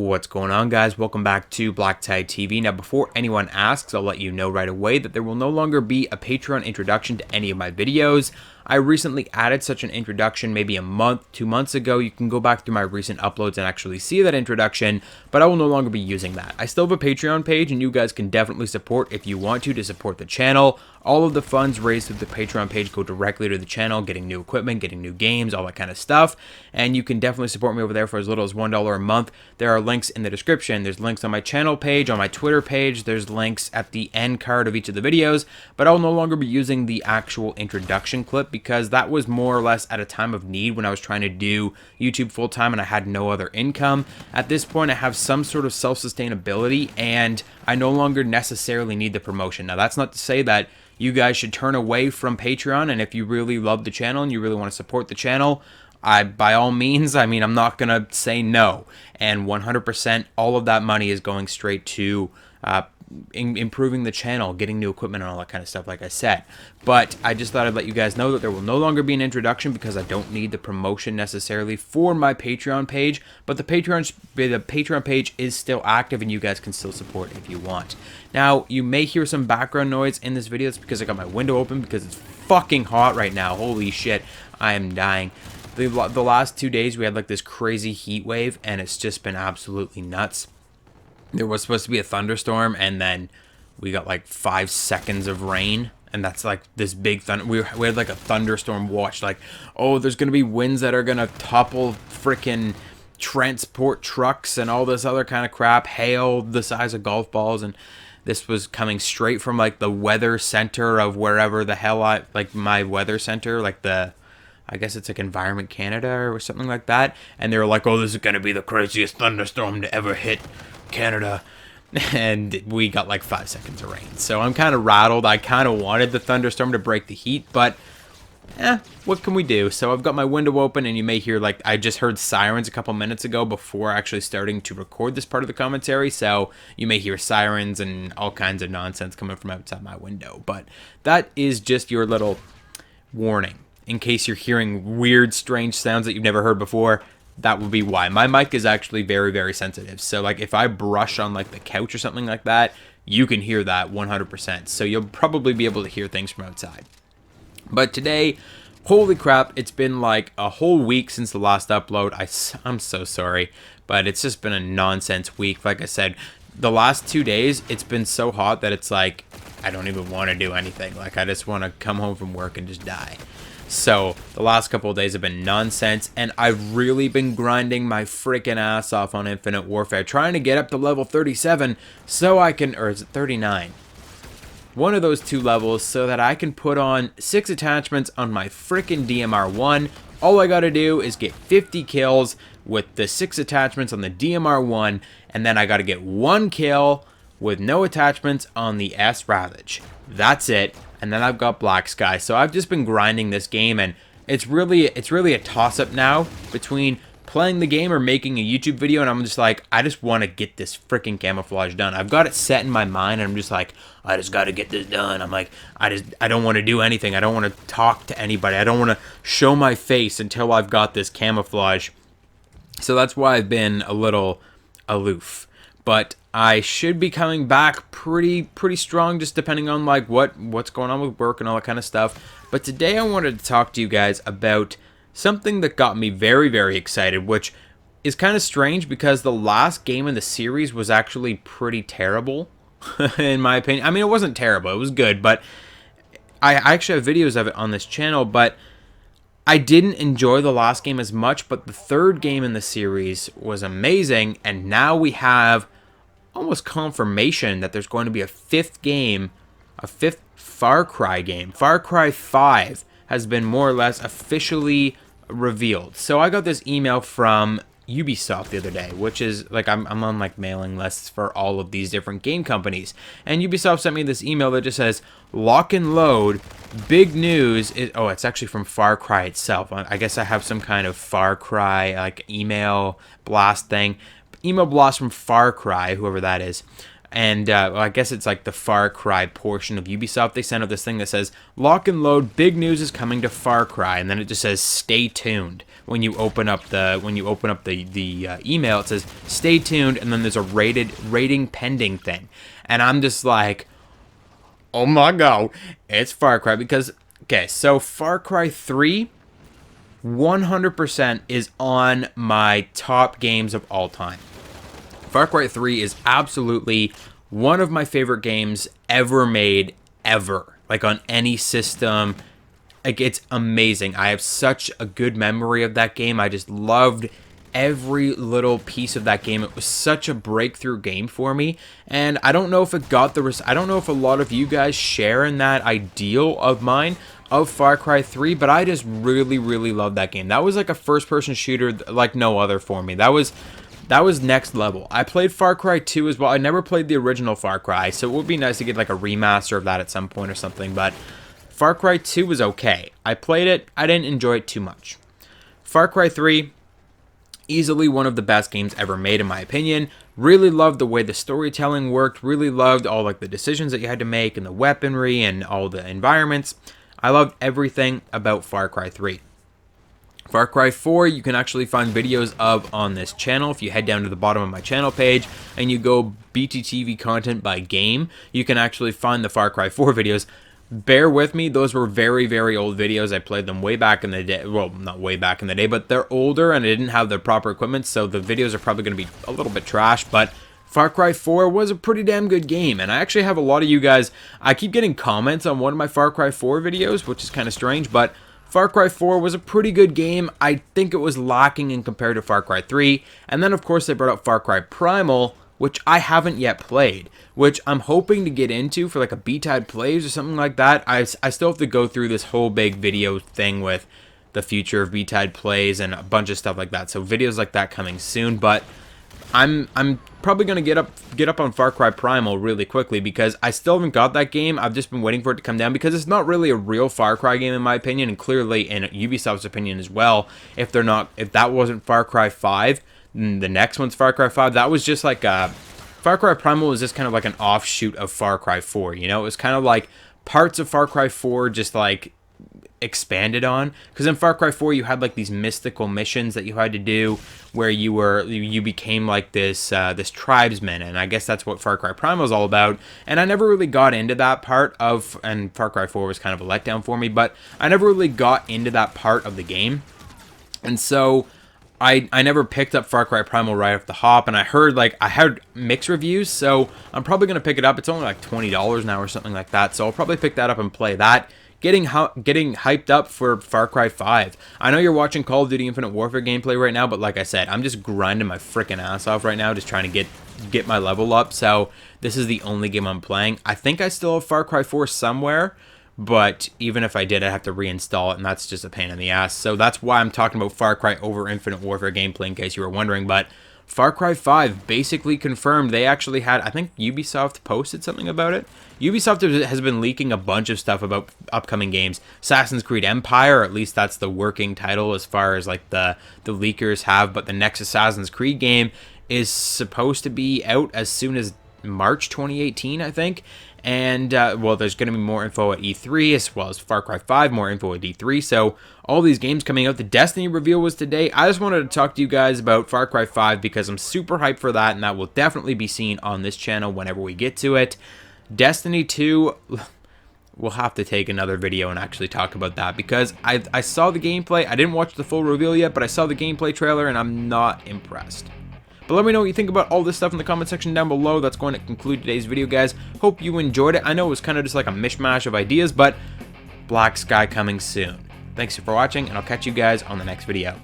What's going on, guys? Welcome back to BlackTideTV. Now, before anyone asks, I'll let you know right away that there will no longer be a Patreon introduction to any of my videos. I recently added such an introduction maybe a month, 2 months ago. You can go back through my recent uploads and actually see that introduction, but I will no longer be using that. I still have a Patreon page, and you guys can definitely support if you want to support the channel. All of the funds raised through the Patreon page go directly to the channel, getting new equipment, getting new games, all that kind of stuff. And you can definitely support me over there for as little as $1 a month. There are links in the description. There's links on my channel page, on my Twitter page. There's links at the end card of each of the videos. But I'll no longer be using the actual introduction clip because that was more or less at a time of need when I was trying to do YouTube full time and I had no other income. At this point, I have some sort of self-sustainability and I no longer necessarily need the promotion. Now, that's not to say that you guys should turn away from Patreon, and if you really love the channel and you really want to support the channel, by all means, I'm not going to say no. And 100% all of that money is going straight to improving the channel, getting new equipment and all that kind of stuff, like I said. But I just thought I'd let you guys know that there will no longer be an introduction because I don't need the promotion necessarily for my Patreon page. But the Patreon page is still active and you guys can still support if you want. Now, you may hear some background noise in this video. It's because I got my window open because it's fucking hot right now. Holy shit, I am dying. The last 2 days we had like this crazy heat wave and it's just been absolutely nuts. There was supposed to be a thunderstorm, and then we got like 5 seconds of rain, and that's like this big thunder. We had like a thunderstorm watch, like, oh, there's gonna be winds that are gonna topple freaking transport trucks and all this other kind of crap, hail the size of golf balls, and this was coming straight from like the weather center of wherever the hell my weather center, like I guess it's like Environment Canada or something like that, and they were like, oh, this is gonna be the craziest thunderstorm to ever hit Canada, and we got like 5 seconds of rain. So I'm kind of rattled. I kind of wanted the thunderstorm to break the heat, but what can we do? So I've got my window open, and you may hear, like, I just heard sirens a couple minutes ago before actually starting to record this part of the commentary, so you may hear sirens and all kinds of nonsense coming from outside my window. But that is just your little warning in case you're hearing weird, strange sounds that you've never heard before. That would be why. My mic is actually very, very sensitive. So, like, if I brush on, like, the couch or something like that, you can hear that 100%. So you'll probably be able to hear things from outside. But today, holy crap, it's been, like, a whole week since the last upload. I'm so sorry, but it's just been a nonsense week. Like I said, the last 2 days, it's been so hot that it's, like, I don't even want to do anything. Like, I just want to come home from work and just die. So, the last couple of days have been nonsense, and I've really been grinding my freaking ass off on Infinite Warfare, trying to get up to level 37 so I can, or is it 39? One of those two levels so that I can put on 6 attachments on my freaking DMR1. All I gotta do is get 50 kills with the 6 attachments on the DMR1, and then I gotta get 1 kill with no attachments on the S Ravage. That's it. And then I've got Black Sky. So I've just been grinding this game, and it's really a toss-up now between playing the game or making a YouTube video, and I'm just like, I just want to get this freaking camouflage done. I've got it set in my mind, and I'm just like, I just got to get this done. I'm like, I don't want to do anything. I don't want to talk to anybody. I don't want to show my face until I've got this camouflage. So that's why I've been a little aloof. But I should be coming back pretty strong, just depending on like what's going on with work and all that kind of stuff. But today I wanted to talk to you guys about something that got me very, very excited, which is kind of strange because the last game in the series was actually pretty terrible, in my opinion. I mean, it wasn't terrible, it was good, but I actually have videos of it on this channel, but I didn't enjoy the last game as much, but the third game in the series was amazing, and now we have almost confirmation that there's going to be a 5th game, a 5th Far Cry game. Far Cry 5 has been more or less officially revealed. So I got this email from Ubisoft the other day, which is like I'm on like mailing lists for all of these different game companies, and Ubisoft sent me this email that just says lock and load, big news is, oh, it's actually from Far Cry itself. I guess I have some kind of Far Cry like email blast thing, email blast from Far Cry, whoever that is. And well, I guess it's like the Far Cry portion of Ubisoft. They sent out this thing that says, lock and load, big news is coming to Far Cry. And then it just says, stay tuned. when you open up the email, it says stay tuned, and then there's a rating pending thing, and I'm just like, oh my god, it's Far Cry. Because okay, so Far Cry 3 100% is on my top games of all time. Far Cry 3 is absolutely one of my favorite games ever made, ever. Like, on any system. Like, it's amazing. I have such a good memory of that game. I just loved every little piece of that game. It was such a breakthrough game for me. And I don't know if it got the... I don't know if a lot of you guys share in that ideal of mine of Far Cry 3, but I just really, really love that game. That was like a first-person shooter like no other for me. That was next level. I played Far Cry 2 as well. I never played the original Far Cry, so it would be nice to get like a remaster of that at some point or something, but Far Cry 2 was okay. I played it. I didn't enjoy it too much. Far Cry 3, easily one of the best games ever made in my opinion. Really loved the way the storytelling worked. Really loved all like the decisions that you had to make and the weaponry and all the environments. I loved everything about Far Cry 3. Far Cry 4, you can actually find videos of on this channel. If you head down to the bottom of my channel page and you go BTTV content by game, you can actually find the Far Cry 4 videos. Bear with me, those were very, very old videos. I played them way back in the day. Well, not way back in the day, but they're older and I didn't have the proper equipment, so the videos are probably going to be a little bit trash, but Far Cry 4 was a pretty damn good game, and I actually have a lot of you guys, I keep getting comments on one of my Far Cry 4 videos, which is kind of strange, but Far Cry 4 was a pretty good game. I think it was lacking in compared to Far Cry 3, and then of course they brought up Far Cry Primal, which I haven't yet played, which I'm hoping to get into for like a B-Tide Plays or something like that. I still have to go through this whole big video thing with the future of B-Tide Plays and a bunch of stuff like that, so videos like that coming soon, but I'm probably going to get up on Far Cry Primal really quickly because I still haven't got that game. I've just been waiting for it to come down because it's not really a real Far Cry game in my opinion, and clearly in Ubisoft's opinion as well. If that wasn't Far Cry 5, the next one's Far Cry 5. That was just like Far Cry Primal was just kind of like an offshoot of Far Cry 4, you know? It was kind of like parts of Far Cry 4 just like expanded on, because in Far Cry 4 you had like these mystical missions that you had to do where you became like this tribesman, and I guess that's what Far Cry Primal is all about. And I never really got into that part of, and Far Cry 4 was kind of a letdown for me, but I never really got into that part of the game, and so I never picked up Far Cry Primal right off the hop, and I heard mixed reviews, so I'm probably gonna pick it up. It's only like $20 now or something like that, so I'll probably pick that up and play that. Getting hyped up for Far Cry 5. I know you're watching Call of Duty Infinite Warfare gameplay right now, but like I said, I'm just grinding my freaking ass off right now, just trying to get my level up. So this is the only game I'm playing. I think I still have Far Cry 4 somewhere, but even if I did, I'd have to reinstall it, and that's just a pain in the ass. So that's why I'm talking about Far Cry over Infinite Warfare gameplay, in case you were wondering. But Far Cry 5 basically confirmed. They actually had, I think Ubisoft posted something about it. Ubisoft has been leaking a bunch of stuff about upcoming games. Assassin's Creed Empire, or at least that's the working title as far as like the leakers have, but the next Assassin's Creed game is supposed to be out as soon as March 2018, I think. And, well, there's going to be more info at E3, as well as Far Cry 5, more info at E3. So, all these games coming out. The Destiny reveal was today. I just wanted to talk to you guys about Far Cry 5 because I'm super hyped for that, and that will definitely be seen on this channel whenever we get to it. Destiny 2, we'll have to take another video and actually talk about that because I saw the gameplay. I didn't watch the full reveal yet, but I saw the gameplay trailer, and I'm not impressed. But let me know what you think about all this stuff in the comment section down below. That's going to conclude today's video, guys. Hope you enjoyed it. I know it was kind of just like a mishmash of ideas, but Black Sky coming soon. Thanks for watching, and I'll catch you guys on the next video.